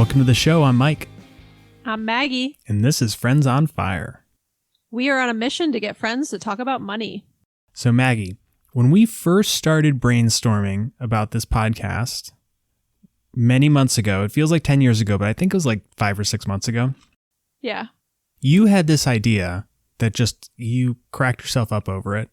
Welcome to the show. I'm Mike. I'm Maggie. And this is Friends on Fire. We are on a mission to get friends to talk about money. So Maggie, when we first started brainstorming about this podcast many months ago, it feels like 10 years ago, but I think it was like 5 or 6 months ago. Yeah. You had this idea that just, you cracked yourself up over it.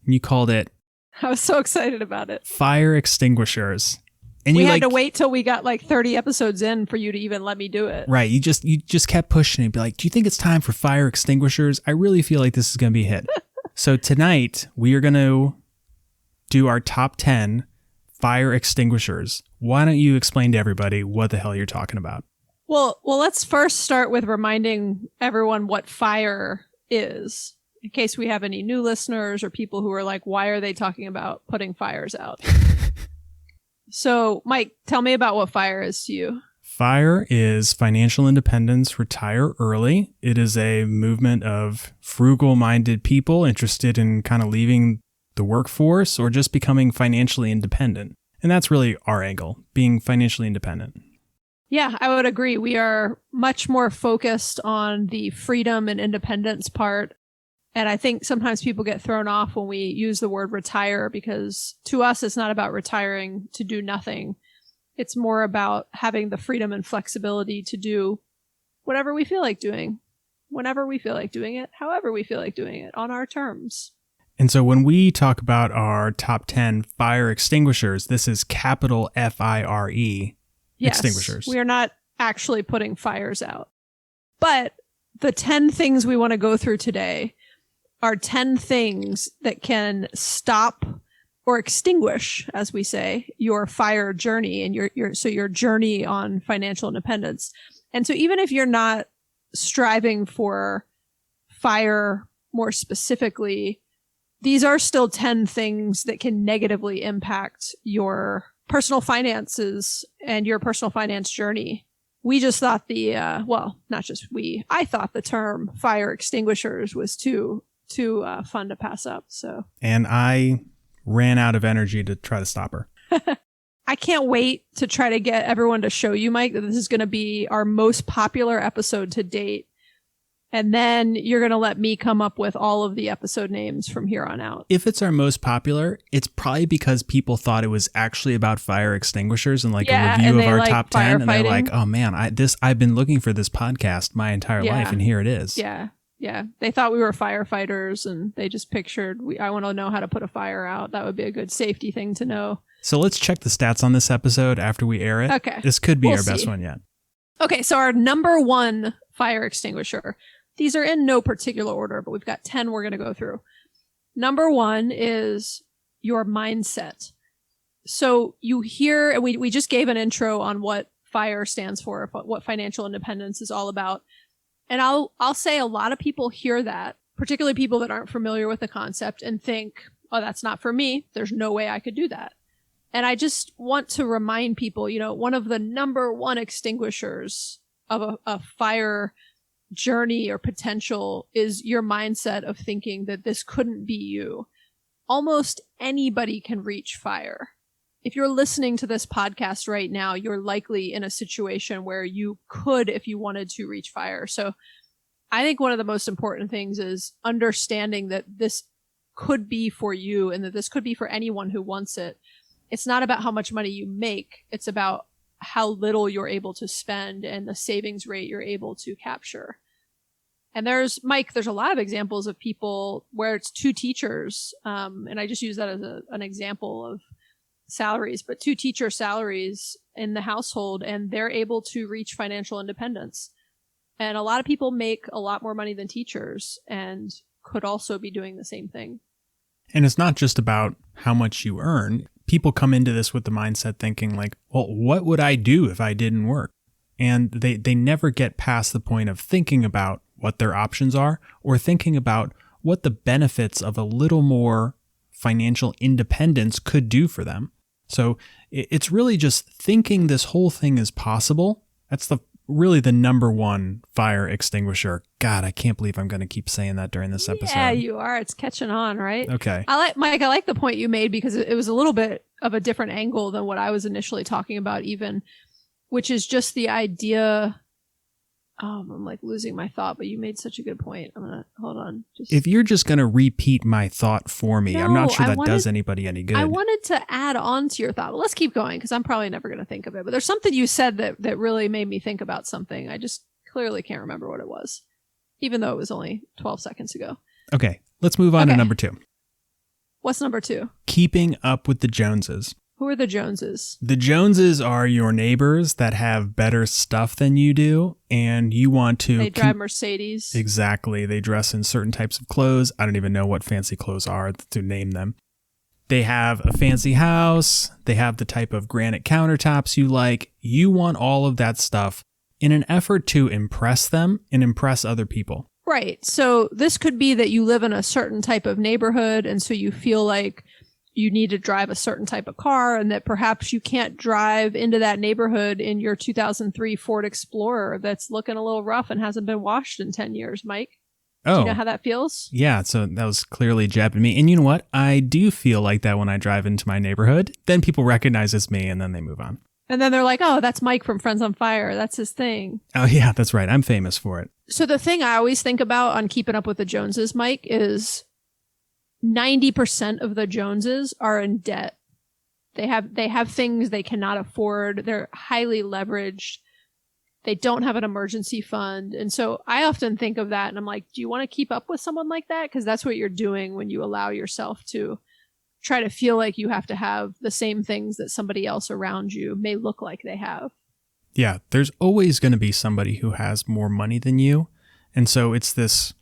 And you called it... I was so excited about it. FIRE Extinguishers. And we you had to wait till we got like 30 episodes in for you to even let me do it. Right. You just kept pushing it. Be like, do you think it's time for FIRE Extinguishers? I really feel like this is going to be a hit. So tonight we are going to do our top 10 fire extinguishers. Why don't you explain to everybody what the hell you're talking about? Well, let's first start with reminding everyone what FIRE is, in case we have any new listeners or people who are like, why are they talking about putting fires out? So, Mike, tell me about what FIRE is to you. FIRE is financial independence, retire early. It is a movement of frugal-minded people interested in kind of leaving the workforce or just becoming financially independent. And that's really our angle, being financially independent. Yeah, I would agree. We are much more focused on the freedom and independence part. And I think sometimes people get thrown off when we use the word retire, because to us, it's not about retiring to do nothing. It's more about having the freedom and flexibility to do whatever we feel like doing, whenever we feel like doing it, however we feel like doing it, on our terms. And so when we talk about our top 10 fire extinguishers, this is capital FIRE extinguishers. We are not actually putting fires out. But the 10 things we want to go through today are 10 things that can stop or extinguish, as we say, your FIRE journey and your journey on financial independence. And so even if you're not striving for FIRE more specifically, these are still 10 things that can negatively impact your personal finances and your personal finance journey. We just thought I thought the term FIRE extinguishers was too fun to pass up. So, and I ran out of energy to try to stop her. I can't wait to try to get everyone to show you, Mike, that this is going to be our most popular episode to date. And then you're going to let me come up with all of the episode names from here on out. If it's our most popular, it's probably because people thought it was actually about fire extinguishers and like a review of our top 10. And they're like, oh man, I've been looking for this podcast my entire life and here it is. Yeah. Yeah. They thought we were firefighters and they just pictured, I want to know how to put a fire out. That would be a good safety thing to know. So let's check the stats on this episode after we air it. Okay. This could be our best one yet. Okay. So our number 1 fire extinguisher. These are in no particular order, but we've got 10 we're going to go through. Number 1 is your mindset. So you hear, and we just gave an intro on what FIRE stands for, what financial independence is all about. And I'll say a lot of people hear that, particularly people that aren't familiar with the concept, and think, oh, that's not for me. There's no way I could do that. And I just want to remind people, one of the number 1 extinguishers of a FIRE journey or potential is your mindset of thinking that this couldn't be you. Almost anybody can reach FIRE. If you're listening to this podcast right now, you're likely in a situation where you could, if you wanted to, reach FIRE. So I think one of the most important things is understanding that this could be for you and that this could be for anyone who wants it. It's not about how much money you make. It's about how little you're able to spend and the savings rate you're able to capture. And there's a lot of examples of people where it's 2 teachers. And I just use that as an example of salaries, but 2 teacher salaries in the household, and they're able to reach financial independence. And a lot of people make a lot more money than teachers and could also be doing the same thing. And it's not just about how much you earn. People come into this with the mindset thinking like, well, what would I do if I didn't work? And they never get past the point of thinking about what their options are or thinking about what the benefits of a little more financial independence could do for them. So it's really just thinking this whole thing is possible. That's really the number 1 fire extinguisher. God, I can't believe I'm going to keep saying that during this episode. Yeah, you are. It's catching on, right? Okay. I like the point you made because it was a little bit of a different angle than what I was initially talking about even which is just the idea. I'm like losing my thought, but you made such a good point. I'm going to hold on. If you're just going to repeat my thought for me, I'm not sure that does anybody any good. I wanted to add on to your thought, but let's keep going because I'm probably never going to think of it. But there's something you said that really made me think about something. I just clearly can't remember what it was, even though it was only 12 seconds ago. Okay, let's move on to number 2. What's number 2? Keeping up with the Joneses. Who are the Joneses? The Joneses are your neighbors that have better stuff than you do, and you want to... They drive Mercedes. Exactly. They dress in certain types of clothes. I don't even know what fancy clothes are to name them. They have a fancy house. They have the type of granite countertops you like. You want all of that stuff in an effort to impress them and impress other people. Right. So this could be that you live in a certain type of neighborhood, and so you feel like you need to drive a certain type of car, and that perhaps you can't drive into that neighborhood in your 2003 Ford Explorer that's looking a little rough and hasn't been washed in 10 years, Mike. Do you know how that feels? Yeah, so that was clearly jabbing me. And you know what? I do feel like that when I drive into my neighborhood. Then people recognize it's me, and then they move on. And then they're like, oh, that's Mike from Friends on Fire. That's his thing. Oh, yeah, that's right. I'm famous for it. So the thing I always think about on Keeping Up with the Joneses, Mike, is 90% of the Joneses are in debt. They have things they cannot afford. They're highly leveraged. They don't have an emergency fund. And so I often think of that and I'm like, do you want to keep up with someone like that? Because that's what you're doing when you allow yourself to try to feel like you have to have the same things that somebody else around you may look like they have. Yeah, there's always going to be somebody who has more money than you. And so it's this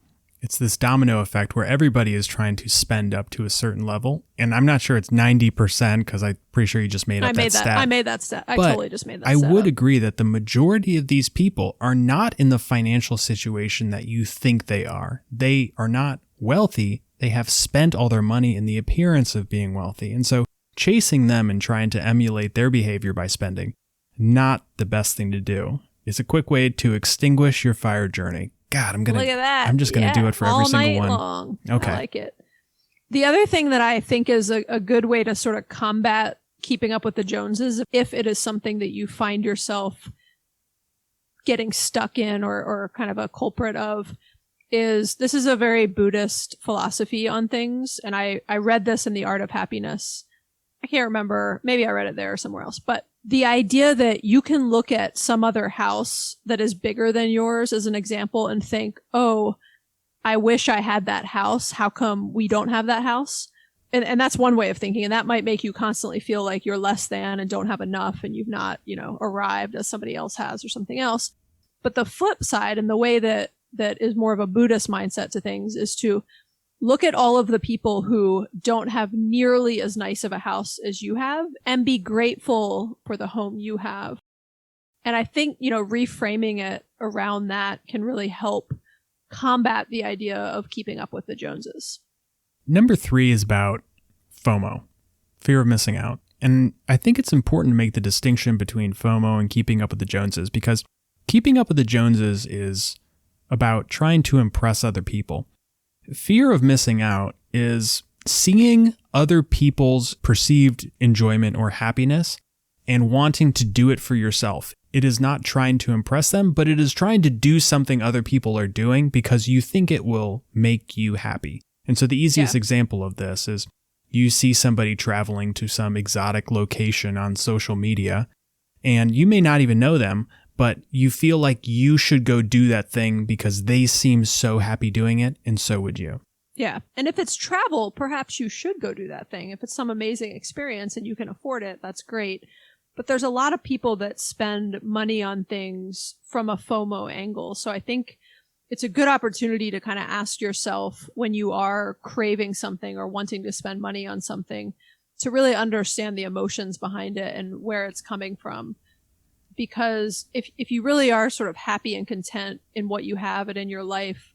domino effect where everybody is trying to spend up to a certain level. And I'm not sure it's 90% because I'm pretty sure you just made up that stat. I made that stat. I but totally just made that I stat. I would up. agree that the majority of these people are not in the financial situation that you think they are. They are not wealthy. They have spent all their money in the appearance of being wealthy. And so chasing them and trying to emulate their behavior by spending, not the best thing to do. It's a quick way to extinguish your FIRE journey. God, look at that. I'm just going to do it for every single one. Long. Okay. I like it. The other thing that I think is a good way to sort of combat keeping up with the Joneses, if it is something that you find yourself getting stuck in or kind of a culprit of, is this is a very Buddhist philosophy on things. And I read this in The Art of Happiness. I can't remember. Maybe I read it there or somewhere else. But the idea that you can look at some other house that is bigger than yours as an example and think, oh, I wish I had that house. How come we don't have that house? And that's one way of thinking. And that might make you constantly feel like you're less than and don't have enough and you've not, arrived as somebody else has or something else. But the flip side and the way that is more of a Buddhist mindset to things is to look at all of the people who don't have nearly as nice of a house as you have and be grateful for the home you have. And I think, reframing it around that can really help combat the idea of keeping up with the Joneses. Number 3 is about FOMO, fear of missing out. And I think it's important to make the distinction between FOMO and keeping up with the Joneses, because keeping up with the Joneses is about trying to impress other people. Fear of missing out is seeing other people's perceived enjoyment or happiness and wanting to do it for yourself. It is not trying to impress them, but it is trying to do something other people are doing because you think it will make you happy. And so the easiest example of this is you see somebody traveling to some exotic location on social media, and you may not even know them, but you feel like you should go do that thing because they seem so happy doing it, and so would you. Yeah. And if it's travel, perhaps you should go do that thing. If it's some amazing experience and you can afford it, that's great. But there's a lot of people that spend money on things from a FOMO angle. So I think it's a good opportunity to kind of ask yourself when you are craving something or wanting to spend money on something to really understand the emotions behind it and where it's coming from. Because if you really are sort of happy and content in what you have and in your life,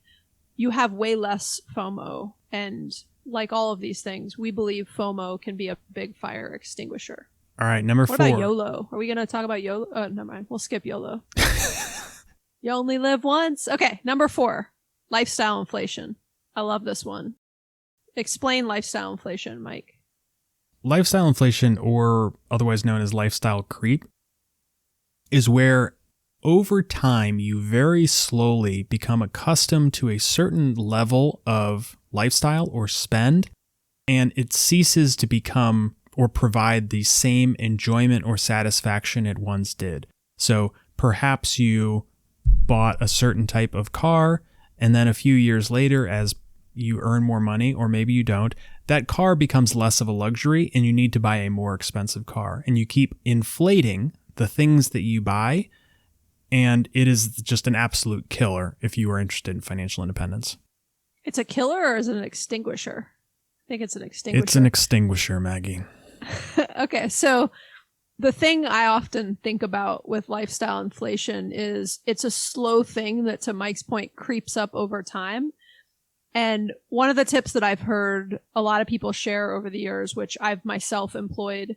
you have way less FOMO. And like all of these things, we believe FOMO can be a big fire extinguisher. All right, number 4. What about YOLO? Are we going to talk about YOLO? Oh, never mind. We'll skip YOLO. You only live once. Okay, number 4, lifestyle inflation. I love this one. Explain lifestyle inflation, Mike. Lifestyle inflation, or otherwise known as lifestyle creep, is where over time you very slowly become accustomed to a certain level of lifestyle or spend, and it ceases to become or provide the same enjoyment or satisfaction it once did. So perhaps you bought a certain type of car, and then a few years later, as you earn more money, or maybe you don't, that car becomes less of a luxury and you need to buy a more expensive car. And you keep inflating the things that you buy, and it is just an absolute killer if you are interested in financial independence. It's a killer, or is it an extinguisher? I think it's an extinguisher. It's an extinguisher, Maggie. Okay, so the thing I often think about with lifestyle inflation is it's a slow thing that, to Mike's point, creeps up over time. And one of the tips that I've heard a lot of people share over the years, which I've myself employed,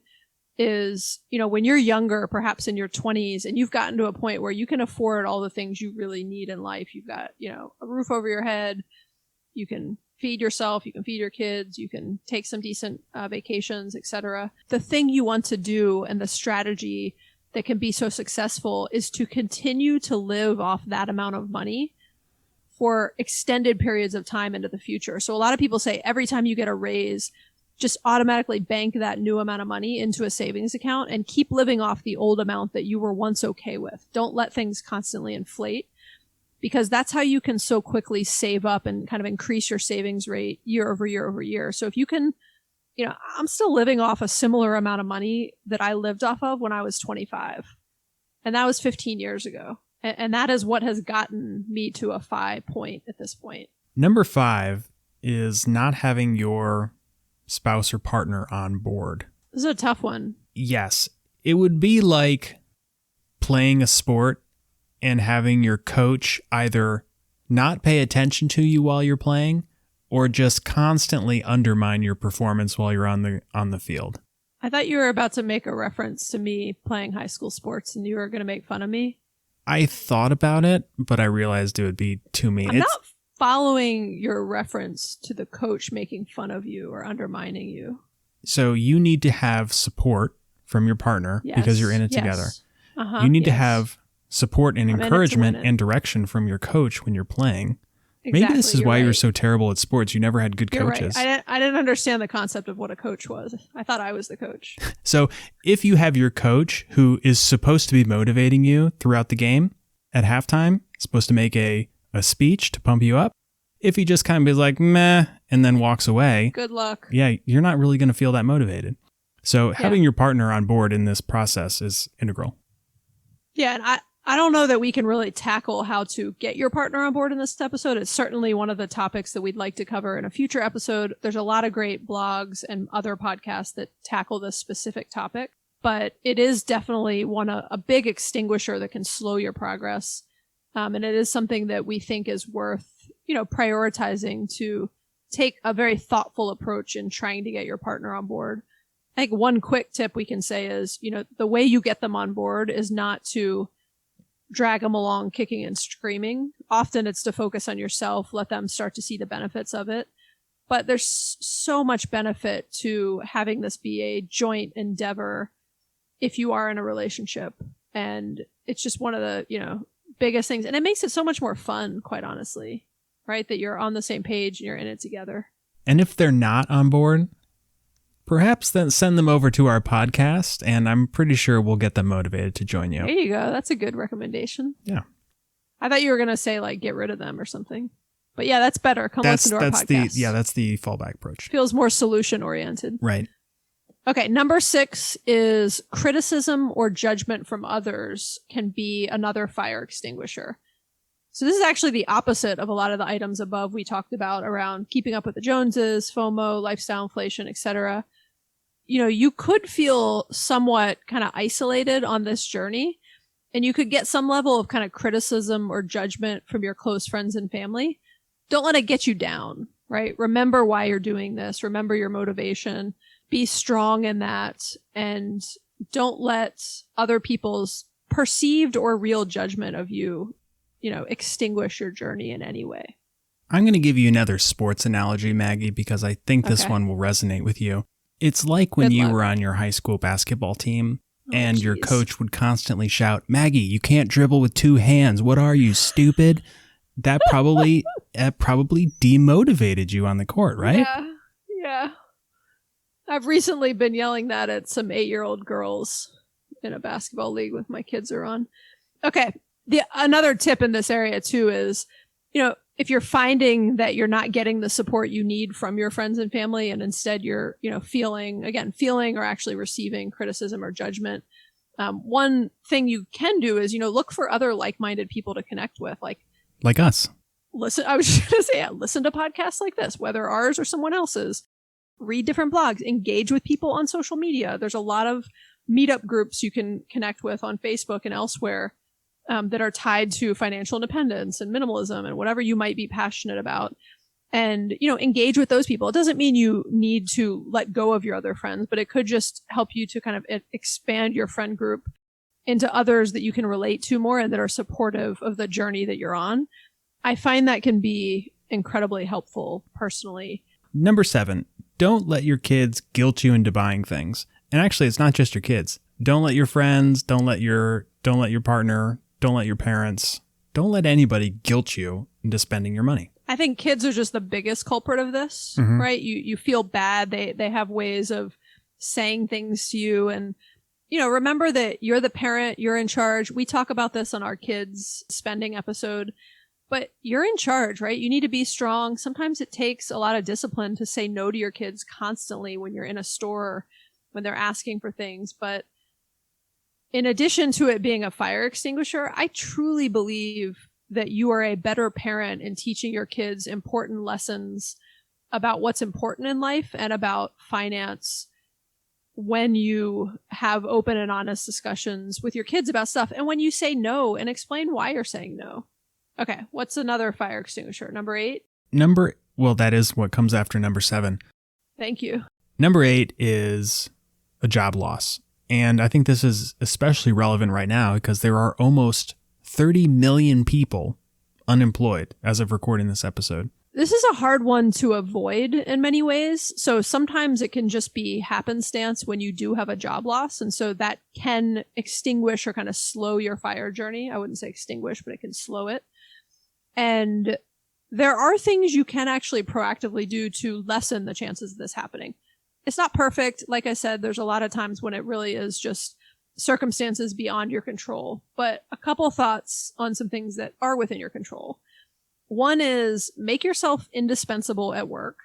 is, when you're younger, perhaps in your 20s, and you've gotten to a point where you can afford all the things you really need in life. You've got, a roof over your head. You can feed yourself. You can feed your kids. You can take some decent vacations, etc. The thing you want to do and the strategy that can be so successful is to continue to live off that amount of money for extended periods of time into the future. So a lot of people say every time you get a raise, just automatically bank that new amount of money into a savings account and keep living off the old amount that you were once okay with. Don't let things constantly inflate, because that's how you can so quickly save up and kind of increase your savings rate year over year over year. So if you can, I'm still living off a similar amount of money that I lived off of when I was 25. And that was 15 years ago. And that is what has gotten me to a FI point at this point. Number 5 is not having your spouse or partner on board. This is a tough one. Yes. It would be like playing a sport and having your coach either not pay attention to you while you're playing or just constantly undermine your performance while you're on the field. I thought you were about to make a reference to me playing high school sports and you were going to make fun of me. I thought about it, but I realized it would be too mean. I'm not following your reference to the coach making fun of you or undermining you. So you need to have support from your partner because you're in it together. You need to have support and encouragement and direction from your coach when you're playing. Exactly, maybe this is why you're so terrible at sports. You never had good coaches. Right. I didn't understand the concept of what a coach was. I thought I was the coach. So if you have your coach who is supposed to be motivating you throughout the game at halftime, supposed to make a speech to pump you up, if he just kind of is like, meh, and then walks away. Good luck. Yeah, you're not really going to feel that motivated. So having your partner on board in this process is integral. Yeah, and I don't know that we can really tackle how to get your partner on board in this episode. It's certainly one of the topics that we'd like to cover in a future episode. There's a lot of great blogs and other podcasts that tackle this specific topic, but it is definitely a big extinguisher that can slow your progress. And it is something that we think is worth, prioritizing to take a very thoughtful approach in trying to get your partner on board. I think one quick tip we can say is, the way you get them on board is not to drag them along kicking and screaming. Often it's to focus on yourself, let them start to see the benefits of it. But there's so much benefit to having this be a joint endeavor if you are in a relationship. And it's just one of the, biggest things. And it makes it so much more fun, quite honestly, right? That you're on the same page and you're in it together. And if they're not on board, perhaps then send them over to our podcast, and I'm pretty sure we'll get them motivated to join you. There you go. That's a good recommendation. Yeah. I thought you were going to say, get rid of them or something. But yeah, that's better. Listen to our podcast. That's the fallback approach. Feels more solution-oriented. Right. Okay, number 6 is criticism or judgment from others can be another fire extinguisher. So this is actually the opposite of a lot of the items above we talked about around keeping up with the Joneses, FOMO, lifestyle inflation, etc. You could feel somewhat kind of isolated on this journey, and you could get some level of kind of criticism or judgment from your close friends and family. Don't let it get you down, right? Remember why you're doing this. Remember your motivation. Be strong in that, and don't let other people's perceived or real judgment of you, extinguish your journey in any way. I'm going to give you another sports analogy, Maggie, because I think this one will resonate with you. It's like when you were on your high school basketball team and your geez. coach would constantly shout, Maggie, you can't dribble with two hands. What are you, stupid? That probably demotivated you on the court, right? Yeah. I've recently been yelling that at some 8-year-old girls in a basketball league with my kids are on. Okay. Another tip in this area too is, if you're finding that you're not getting the support you need from your friends and family, and instead you're, feeling or actually receiving criticism or judgment, one thing you can do is, look for other like-minded people to connect with, like us. Listen, I was just going to say, listen to podcasts like this, whether ours or someone else's. Read different blogs, engage with people on social media. There's a lot of meetup groups you can connect with on Facebook and elsewhere that are tied to financial independence and minimalism and whatever you might be passionate about. And, engage with those people. It doesn't mean you need to let go of your other friends, but it could just help you to kind of expand your friend group into others that you can relate to more and that are supportive of the journey that you're on. I find that can be incredibly helpful personally. Number 7, don't let your kids guilt you into buying things. And actually, it's not just your kids. Don't let your friends, don't let your partner, don't let your parents, don't let anybody guilt you into spending your money. I think kids are just the biggest culprit of this, right? You feel bad. They have ways of saying things to you. And, remember that you're the parent, you're in charge. We talk about this on our kids spending episode, but you're in charge, right? You need to be strong. Sometimes it takes a lot of discipline to say no to your kids constantly when you're in a store, when they're asking for things. But in addition to it being a fire extinguisher, I truly believe that you are a better parent in teaching your kids important lessons about what's important in life and about finance when you have open and honest discussions with your kids about stuff. And when you say no and explain why you're saying no. Okay, what's another fire extinguisher? Number 8? Well, that is what comes after number 7. Thank you. Number 8 is a job loss. And I think this is especially relevant right now because there are almost 30 million people unemployed as of recording this episode. This is a hard one to avoid in many ways. So sometimes it can just be happenstance when you do have a job loss. And so that can extinguish or kind of slow your FIRE journey. I wouldn't say extinguish, but it can slow it. And there are things you can actually proactively do to lessen the chances of this happening. It's not perfect. Like I said, there's a lot of times when it really is just circumstances beyond your control. But a couple thoughts on some things that are within your control. One is make yourself indispensable at work.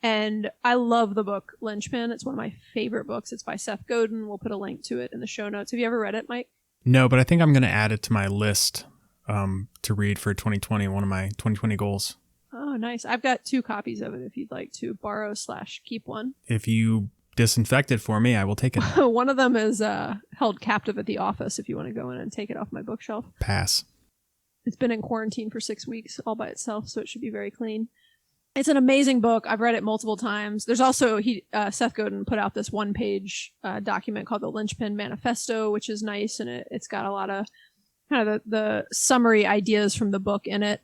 And I love the book Linchpin. It's one of my favorite books. It's by Seth Godin. We'll put a link to it in the show notes. Have you ever read it, Mike? No, but I think I'm going to add it to my list to read for 2020, one of my 2020 goals. Oh, nice. I've got 2 copies of it if you'd like to borrow/keep one. If you disinfect it for me, I will take it. One of them is held captive at the office if you want to go in and take it off my bookshelf. Pass. It's been in quarantine for 6 weeks all by itself, so it should be very clean. It's an amazing book. I've read it multiple times. There's also, Seth Godin put out this 1-page document called the Linchpin Manifesto, which is nice, and it's got a lot of kind of the summary ideas from the book in it.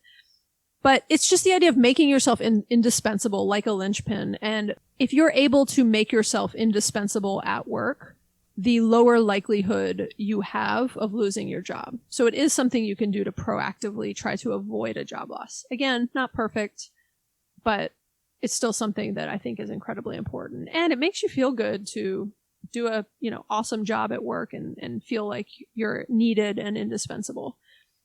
But it's just the idea of making yourself indispensable like a linchpin. And if you're able to make yourself indispensable at work, the lower likelihood you have of losing your job. So it is something you can do to proactively try to avoid a job loss. Again, not perfect, but it's still something that I think is incredibly important. And it makes you feel good to do a, awesome job at work and feel like you're needed and indispensable.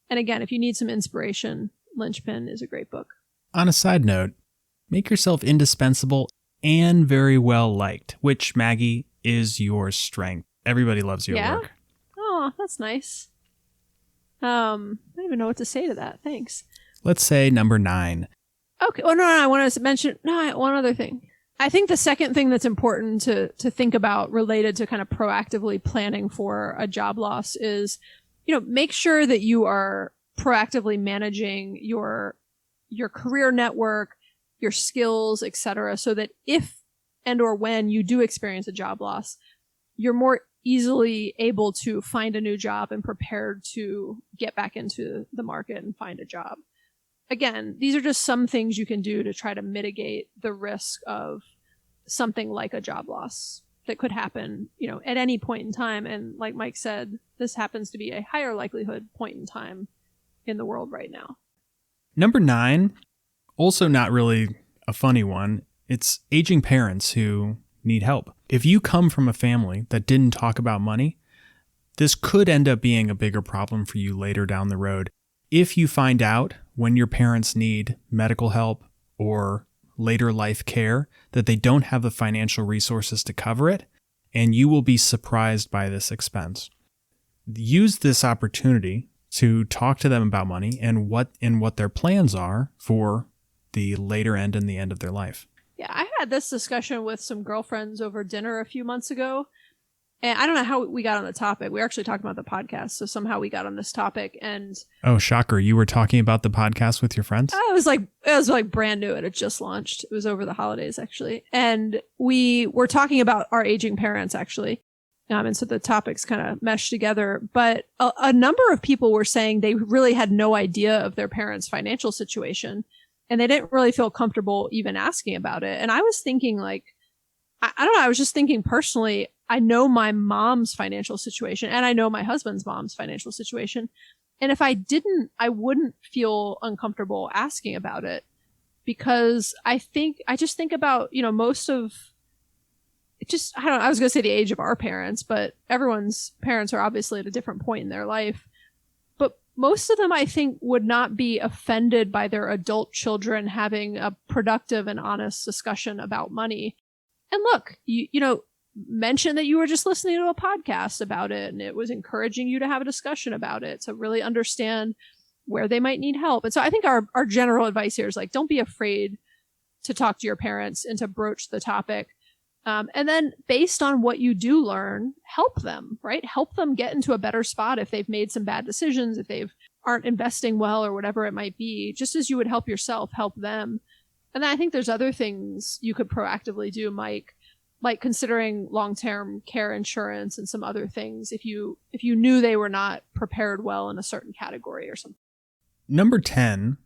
And again, if you need some inspiration, Linchpin is a great book. On a side note, make yourself indispensable and very well liked, which, Maggie, is your strength. Everybody loves you at work. Oh, that's nice. I don't even know what to say to that. Thanks. Let's say number 9. Okay. Well, no, I want to mention one other thing. I think the second thing that's important to think about related to kind of proactively planning for a job loss is, make sure that you are proactively managing your career network, your skills, etc., so that if and or when you do experience a job loss, you're more easily able to find a new job and prepared to get back into the market and find a job. Again, these are just some things you can do to try to mitigate the risk of something like a job loss. that could happen, at any point in time. And like Mike said, this happens to be a higher likelihood point in time in the world right now. Number 9, also not really a funny one. It's aging parents who need help. If you come from a family that didn't talk about money, this could end up being a bigger problem for you later down the road. If you find out when your parents need medical help or later life care that they don't have the financial resources to cover it, and you will be surprised by this expense. Use this opportunity to talk to them about money and what their plans are for the later end and the end of their life. Yeah, I had this discussion with some girlfriends over dinner a few months ago. And I don't know how we got on the topic. We were actually talking about the podcast. So somehow we got on this topic. And oh, shocker. You were talking about the podcast with your friends? It was like brand new. It had just launched. It was over the holidays, actually. And we were talking about our aging parents, actually. And so the topics kind of meshed together. But a number of people were saying they really had no idea of their parents' financial situation. And they didn't really feel comfortable even asking about it. And I was thinking I don't know. I was just thinking personally, I know my mom's financial situation and I know my husband's mom's financial situation. And if I didn't, I wouldn't feel uncomfortable asking about it because I just think about, most of I was going to say the age of our parents, but everyone's parents are obviously at a different point in their life. But most of them, I think, would not be offended by their adult children having a productive and honest discussion about money. And look, mention that you were just listening to a podcast about it and it was encouraging you to have a discussion about it to really understand where they might need help. And so I think our general advice here is don't be afraid to talk to your parents and to broach the topic. And then based on what you do learn, help them, right? Help them get into a better spot if they've made some bad decisions, if they aren't investing well or whatever it might be, just as you would help yourself, help them. And then I think there's other things you could proactively do, Mike, like considering long-term care insurance and some other things if you knew they were not prepared well in a certain category or something. Number 10,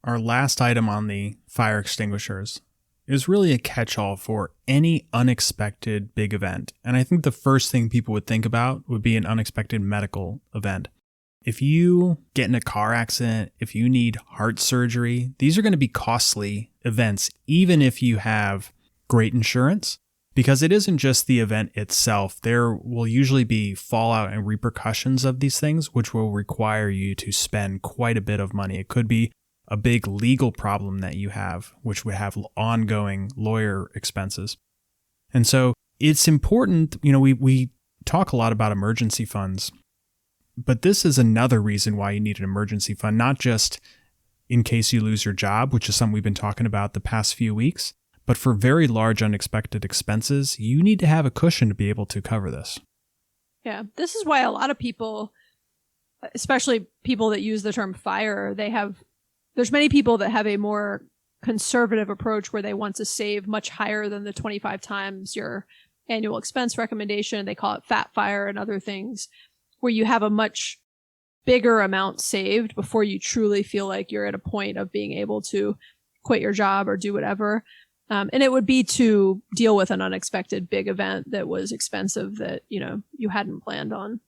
our last item on the fire extinguishers, is really a catch-all for any unexpected big event. And I think the first thing people would think about would be an unexpected medical event. If you get in a car accident, if you need heart surgery, these are going to be costly events, even if you have great insurance, because it isn't just the event itself. There will usually be fallout and repercussions of these things, which will require you to spend quite a bit of money. It could be a big legal problem that you have, which would have ongoing lawyer expenses. And so it's important, we talk a lot about emergency funds, but this is another reason why you need an emergency fund, not just in case you lose your job, which is something we've been talking about the past few weeks, but for very large unexpected expenses, you need to have a cushion to be able to cover this. Yeah, this is why a lot of people, especially people that use the term FIRE, there's many people that have a more conservative approach where they want to save much higher than the 25 times your annual expense recommendation. They call it FIRE and other things, where you have a much bigger amount saved before you truly feel like you're at a point of being able to quit your job or do whatever. And it would be to deal with an unexpected big event that was expensive that, you hadn't planned on.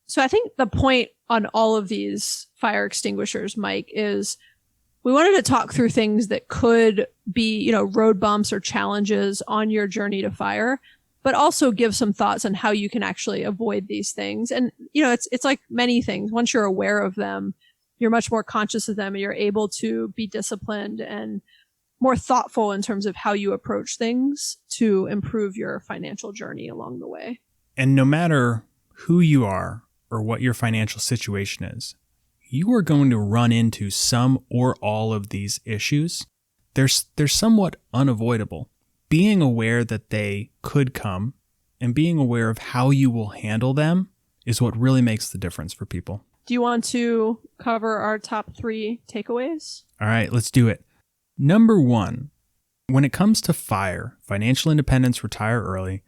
So I think the point on all of these fire extinguishers, Mike, is we wanted to talk through things that could be, road bumps or challenges on your journey to fire, but also give some thoughts on how you can actually avoid these things. And, it's like many things. Once you're aware of them, you're much more conscious of them and you're able to be disciplined and more thoughtful in terms of how you approach things to improve your financial journey along the way. And no matter who you are or what your financial situation is, you are going to run into some or all of these issues. They're somewhat unavoidable. Being aware that they could come and being aware of how you will handle them is what really makes the difference for people. Do you want to cover our top 3 takeaways? All right, let's do it. Number 1, when it comes to FIRE, financial independence, retire early,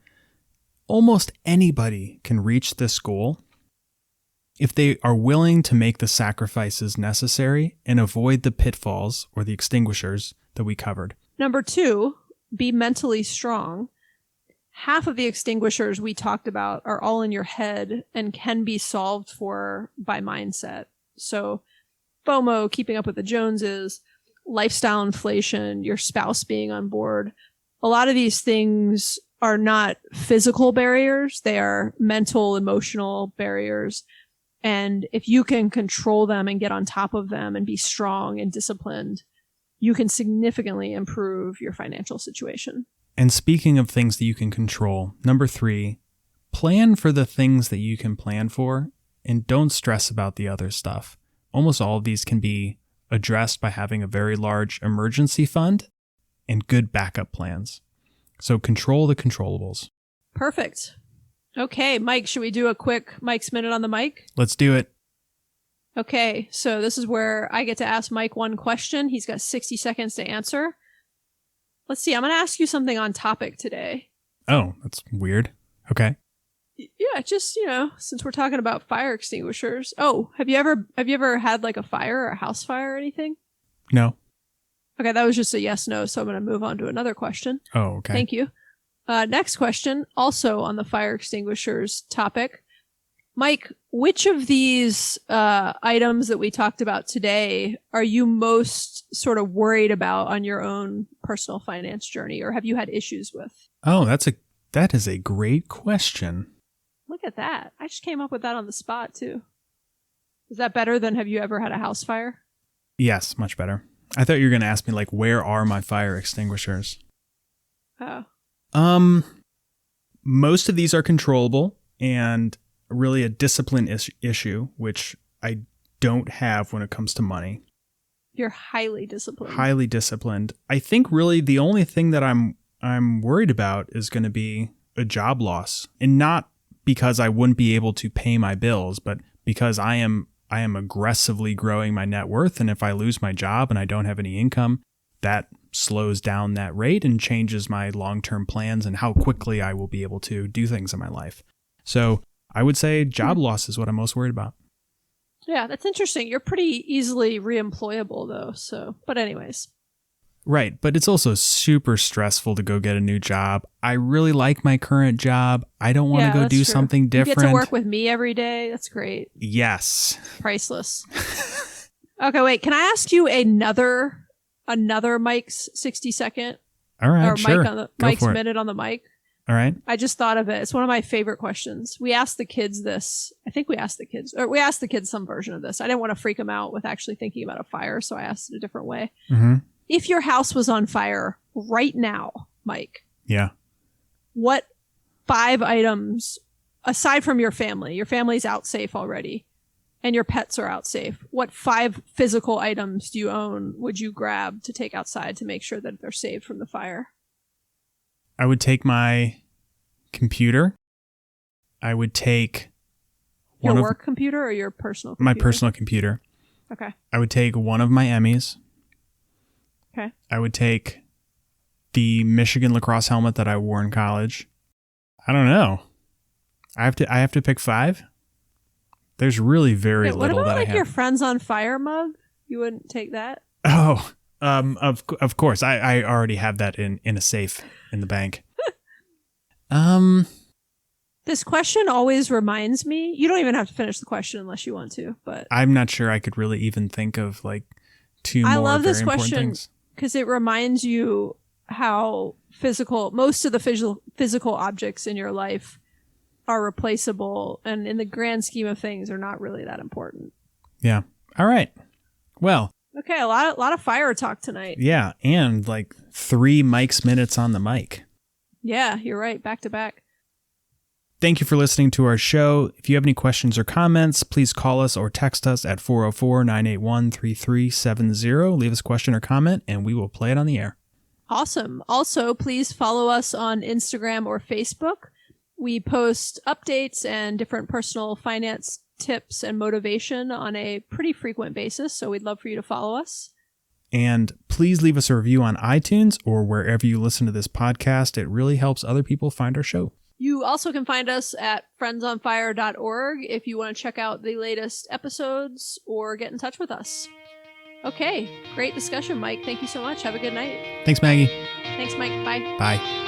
almost anybody can reach this goal if they are willing to make the sacrifices necessary and avoid the pitfalls or the extinguishers that we covered. Number 2, be mentally strong. half of the extinguishers we talked about are all in your head and can be solved for by mindset. So FOMO, keeping up with the Joneses, lifestyle inflation, your spouse being on board. A lot of these things are not physical barriers. They are mental, emotional barriers. And if you can control them and get on top of them and be strong and disciplined, you can significantly improve your financial situation. And speaking of things that you can control, number 3, plan for the things that you can plan for and don't stress about the other stuff. Almost all of these can be addressed by having a very large emergency fund and good backup plans. So control the controllables. Perfect. Okay, Mike, should we do a quick Mike's Minute on the mic? Let's do it. Okay, so this is where I get to ask Mike one question. He's got 60 seconds to answer. Let's see, I'm going to ask you something on topic today. Oh, that's weird. Okay. Yeah, just, since we're talking about fire extinguishers. Oh, have you ever had like a fire or a house fire or anything? No. Okay, that was just a yes, no, so I'm going to move on to another question. Oh, okay. Thank you. Next question, also on the fire extinguishers topic. Mike, which of these items that we talked about today are you most sort of worried about on your own personal finance journey, or have you had issues with? Oh, that is a great question. Look at that. I just came up with that on the spot, too. Is that better than have you ever had a house fire? Yes, much better. I thought you were going to ask me, like, where are my fire extinguishers? Oh. Most of these are controllable and really a discipline issue, which I don't have when it comes to money. You're highly disciplined. Highly disciplined. I think really the only thing that I'm worried about is going to be a job loss, and not because I wouldn't be able to pay my bills, but because I am aggressively growing my net worth, and if I lose my job and I don't have any income, that slows down that rate and changes my long-term plans and how quickly I will be able to do things in my life. So I would say job loss is what I'm most worried about. Yeah, that's interesting. You're pretty easily reemployable though. So, but anyways. Right. But it's also super stressful to go get a new job. I really like my current job. I don't want to go do true. something different. You get to work with me every day. That's great. Yes. Priceless. Okay, wait. Can I ask you another Mike's 60-second? All right, or sure. Mike's Minute on the mic? All right. I just thought of it. It's one of my favorite questions. We asked the kids this. I think we asked the kids some version of this. I didn't want to freak them out with actually thinking about a fire, so I asked it a different way. Mm-hmm. If your house was on fire right now, Mike. Yeah. What 5 items, aside from your family's out safe already, and your pets are out safe, what 5 physical items do you own, would you grab to take outside to make sure that they're saved from the fire? I would take my computer. I would take your work computer or your personal computer? My personal computer. Okay. I would take one of my Emmys. Okay. I would take the Michigan lacrosse helmet that I wore in college. I don't know. I have to pick 5. There's really very little that I have. What about your Friends on Fire mug? You wouldn't take that? Oh, of course. I already have that in a safe in the bank. This question always reminds me. You don't even have to finish the question unless you want to, but I'm not sure I could really even think of like 2 more love very this important question things. Because it reminds you how most of the physical objects in your life are replaceable, and in the grand scheme of things are not really that important. Yeah. All right. Well. Okay, a lot of fire talk tonight. Yeah, and like 3 Mike's Minutes on the mic. Yeah, you're right. Back to back. Thank you for listening to our show. If you have any questions or comments, please call us or text us at 404-981-3370. Leave us a question or comment, and we will play it on the air. Awesome. Also, please follow us on Instagram or Facebook. We post updates and different personal finance tips and motivation on a pretty frequent basis, so we'd love for you to follow us. And please leave us a review on iTunes or wherever you listen to this podcast. It really helps other people find our show. You also can find us at friendsonfire.org if you want to check out the latest episodes or get in touch with us. Okay, great discussion, Mike. Thank you so much. Have a good night. Thanks, Maggie. Thanks, Mike. Bye. Bye.